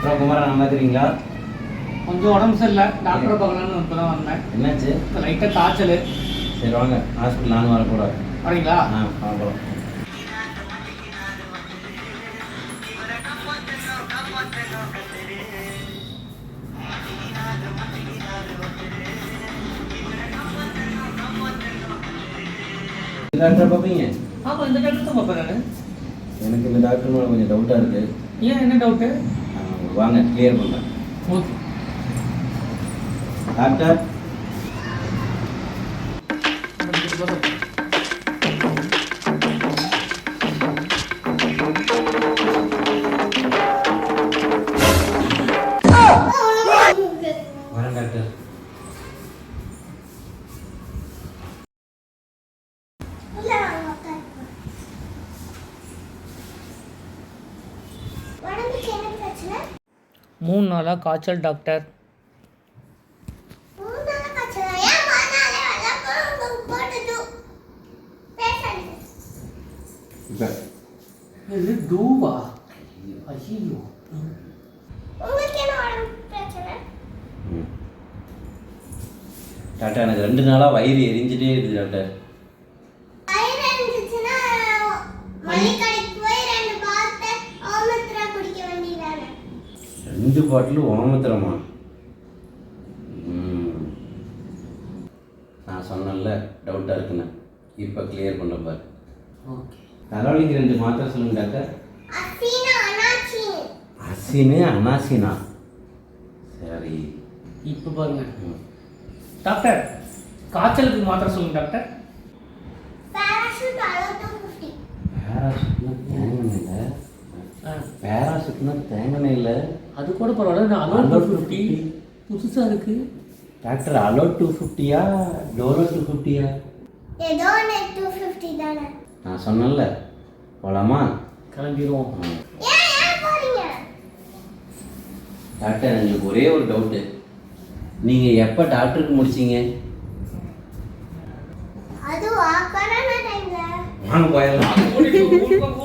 அப்புறம் குமாரா நல்லா இருக்கிறீங்களா? கொஞ்சம் உடம்பு சரியில்லை, டாக்டரை பார்க்கலான்னு இப்போ தான் வந்தேன். என்னாச்சு? லைட்டாக காய்ச்சல். சரி வாங்க ஹாஸ்பிட்டல் நானும் வரக்கூட வரீங்களா? பார்க்கலாம். டாக்டர் பார்ப்பீங்க? ஆமாம், இந்த டாக்டர் தான் பார்ப்பேன் நான். எனக்கு இந்த டாக்டர் மேலே கொஞ்சம் டவுட்டாக இருக்குது. ஏன், என்ன டவுட்டு? வாங்க கிளியர் பண்ணுறேன். Okay doctor. வரேன் டாக்டர். மூணு நாளாக காய்ச்சல் டாக்டர். இது டூவா? ஐயோ, டாக்டர் எனக்கு 2 நாளாக வயிறு எரிஞ்சிட்டே இருக்குது டாக்டர். 2 பாட்டில் ஓமத்திரமா? நான் சொன்னேன்ல டவுட்டாக இருக்குன்னு, இப்போ கிளியர் பண்ண பாரு. ஓகே. தலைவலிக்கு 2 மாத்திரை சொல்லுங்க டாக்டர். அசினு அனாசினா? சரி இப்போ பாருங்க டாக்டர், காய்ச்சலுக்கு மாத்திரை சொல்லுங்க டாக்டர். பேராசிட்னா தேங்கனே இல்லை. அது கூட பரவாயில்ல, நான் அலோ 250 புதுசாக இருக்கு டாக்டர். அலோ 250யா டோலோ 250யா? ஏதோ 250 தானே. நான் சொன்னேன்ல போலாமா? கிளம்பிடுவோம். ஏன் போறீங்க டாக்டர்? எனக்கு ஒரே ஒரு டவுட்டு, நீங்கள் எப்போ டாக்டருக்கு முடிச்சிங்க? அதுவா கொரோனா டைம்ல. வாங்க போயிடலாம்.